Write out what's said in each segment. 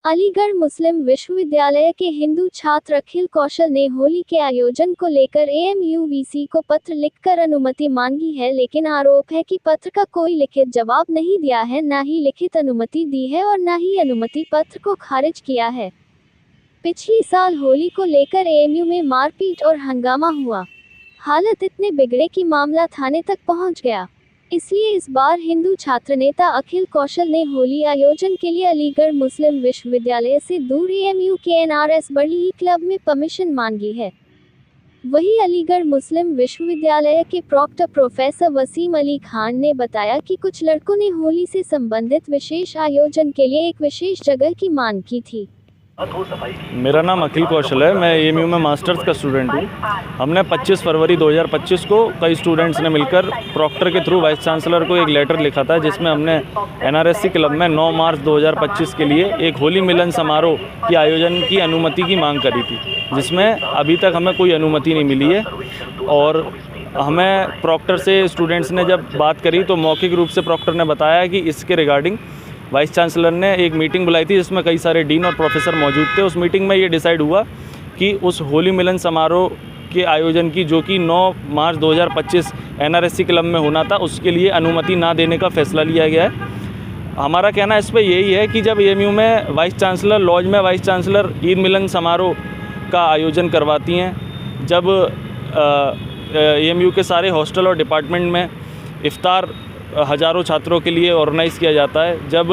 अलीगढ़ मुस्लिम विश्वविद्यालय के हिंदू छात्र अखिल कौशल ने होली के आयोजन को लेकर एएमयूवीसी को पत्र लिखकर अनुमति मांगी है, लेकिन आरोप है कि पत्र का कोई लिखित जवाब नहीं दिया है, न ही लिखित अनुमति दी है और न ही अनुमति पत्र को खारिज किया है। पिछली साल होली को लेकर एएमयू में मारपीट और हंगामा हुआ। हालत इतने बिगड़े कि मामला थाने तक पहुंच गया। इसलिए इस बार हिंदू छात्र नेता अखिल कौशल ने होली आयोजन के लिए अलीगढ़ मुस्लिम विश्वविद्यालय से दूर एएमयू के एनआरएस बड़ी क्लब में परमिशन मांगी है। वहीं अलीगढ़ मुस्लिम विश्वविद्यालय के प्रॉक्टर प्रोफेसर वसीम अली खान ने बताया कि कुछ लड़कों ने होली से संबंधित विशेष आयोजन के लिए एक विशेष जगह की मांग की थी। मेरा नाम अखिल कौशल है। मैं एएमयू में मास्टर्स का स्टूडेंट हूँ। हमने 25 फरवरी 2025 को कई स्टूडेंट्स ने मिलकर प्रॉक्टर के थ्रू वाइस चांसलर को एक लेटर लिखा था, जिसमें हमने एनआरएससी क्लब में 9 मार्च 2025 के लिए एक होली मिलन समारोह की आयोजन की अनुमति की मांग करी थी, जिसमें अभी तक हमें कोई अनुमति नहीं मिली है। और हमें प्रॉक्टर से स्टूडेंट्स ने जब बात करी तो मौखिक रूप से प्रॉक्टर ने बताया कि इसके रिगार्डिंग वाइस चांसलर ने एक मीटिंग बुलाई थी, जिसमें कई सारे डीन और प्रोफेसर मौजूद थे। उस मीटिंग में ये डिसाइड हुआ कि उस होली मिलन समारोह के आयोजन की, जो कि 9 मार्च 2025 एनआरएससी क्लब में होना था, उसके लिए अनुमति ना देने का फैसला लिया गया है। हमारा कहना इस पर यही है कि जब एएमयू में वाइस चांसलर, लॉज में वाइस चांसलर ईद मिलन समारोह का आयोजन करवाती हैं, जब एएमयू के सारे हॉस्टल और डिपार्टमेंट में इफ्तार हज़ारों छात्रों के लिए ऑर्गेनाइज़ किया जाता है, जब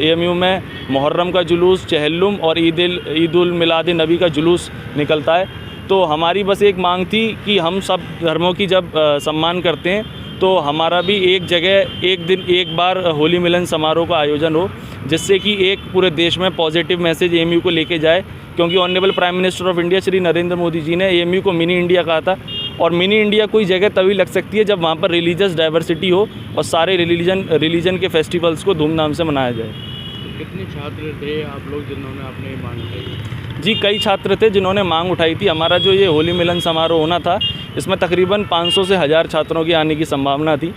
एएमयू में मुहर्रम का जुलूस, चहल्लुम और ईद उल मिलाद नबी का जुलूस निकलता है, तो हमारी बस एक मांग थी कि हम सब धर्मों की जब सम्मान करते हैं तो हमारा भी एक जगह एक दिन एक बार होली मिलन समारोह का आयोजन हो, जिससे कि एक पूरे देश में पॉजिटिव मैसेज एएमयू को लेके जाए। क्योंकि honourable prime minister of India Shri Narendra Modi ji ने एएमयू को मिनी इंडिया कहा था, और मिनी इंडिया कोई जगह तभी लग सकती है जब वहाँ पर रिलीजियस डाइवर्सिटी हो और सारे रिलीजन के फेस्टिवल्स को धूमधाम से मनाया जाए। तो कितने छात्र थे आप लोग जिन्होंने अपनी मांग उठाई? जी, कई छात्र थे जिन्होंने मांग उठाई थी। हमारा जो ये होली मिलन समारोह होना था, इसमें तकरीबन 500 से 1000 छात्रों की आने की संभावना थी,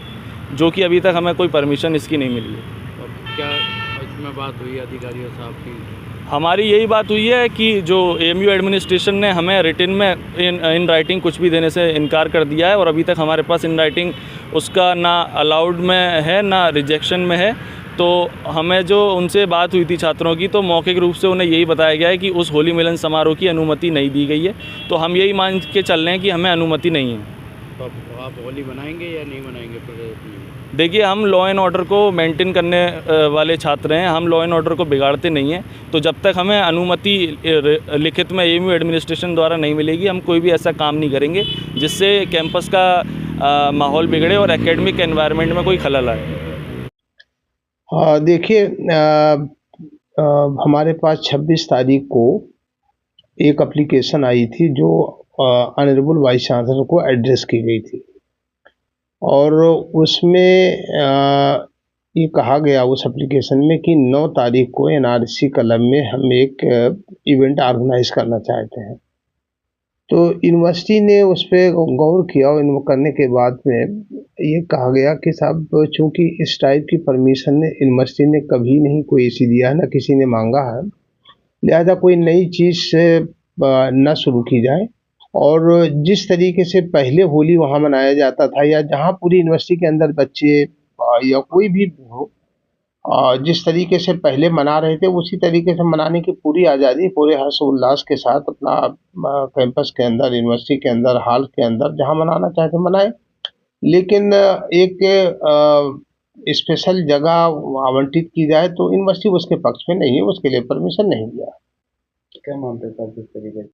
जो कि अभी तक हमें कोई परमिशन इसकी नहीं मिली है। और क्या इसमें बात हुई अधिकारियों साहब की? हमारी यही बात हुई है कि जो एएमयू एडमिनिस्ट्रेशन ने हमें रिटन में इन राइटिंग कुछ भी देने से इनकार कर दिया है, और अभी तक हमारे पास इन राइटिंग उसका ना अलाउड में है ना रिजेक्शन में है। तो हमें जो उनसे बात हुई थी छात्रों की, तो मौखिक रूप से उन्हें यही बताया गया है कि उस होली मिलन समारोह की अनुमति नहीं दी गई है। तो हम यही मान के चल रहे हैं कि हमें अनुमति नहीं है। तो आप होली बनाएंगे या नहीं बनाएंगे? देखिए, हम लॉ एंड ऑर्डर को मेंटेन करने वाले छात्र हैं, हम लॉ एंड ऑर्डर को बिगाड़ते नहीं हैं। तो जब तक हमें अनुमति लिखित में एएमयू एडमिनिस्ट्रेशन द्वारा नहीं मिलेगी, हम कोई भी ऐसा काम नहीं करेंगे जिससे कैंपस का माहौल बिगड़े और एकेडमिक एनवायरनमेंट में कोई खलल आए। देखिए, हमारे पास 26 तारीख को एक एप्लीकेशन आई थी जो ऑनरेबल वाइस चांसलर को एड्रेस की गई थी, और उसमें ये कहा गया उस एप्लीकेशन में कि 9 तारीख को एनआरएससी क्लब में हम एक इवेंट ऑर्गेनाइज करना चाहते हैं। तो यूनिवर्सिटी ने उस पर गौर किया, और करने के बाद में ये कहा गया कि साहब, चूँकि इस टाइप की परमिशन ने यूनिवर्सिटी ने कभी नहीं कोई ऐसी दिया है, ना किसी ने मांगा है, लिहाजा कोई नई चीज़ न शुरू की जाए। और जिस तरीके से पहले होली वहाँ मनाया जाता था, या जहाँ पूरी यूनिवर्सिटी के अंदर बच्चे या कोई भी हो, जिस तरीके से पहले मना रहे थे, उसी तरीके से मनाने की पूरी आज़ादी, पूरे हर्ष उल्लास के साथ अपना कैंपस के अंदर, यूनिवर्सिटी के अंदर, हॉल के अंदर जहाँ मनाना चाहते मनाएं। लेकिन एक स्पेशल जगह आवंटित की जाए तो यूनिवर्सिटी उसके पक्ष में नहीं है, उसके लिए परमिशन नहीं दिया। क्या मानते हैं जिस तरीके से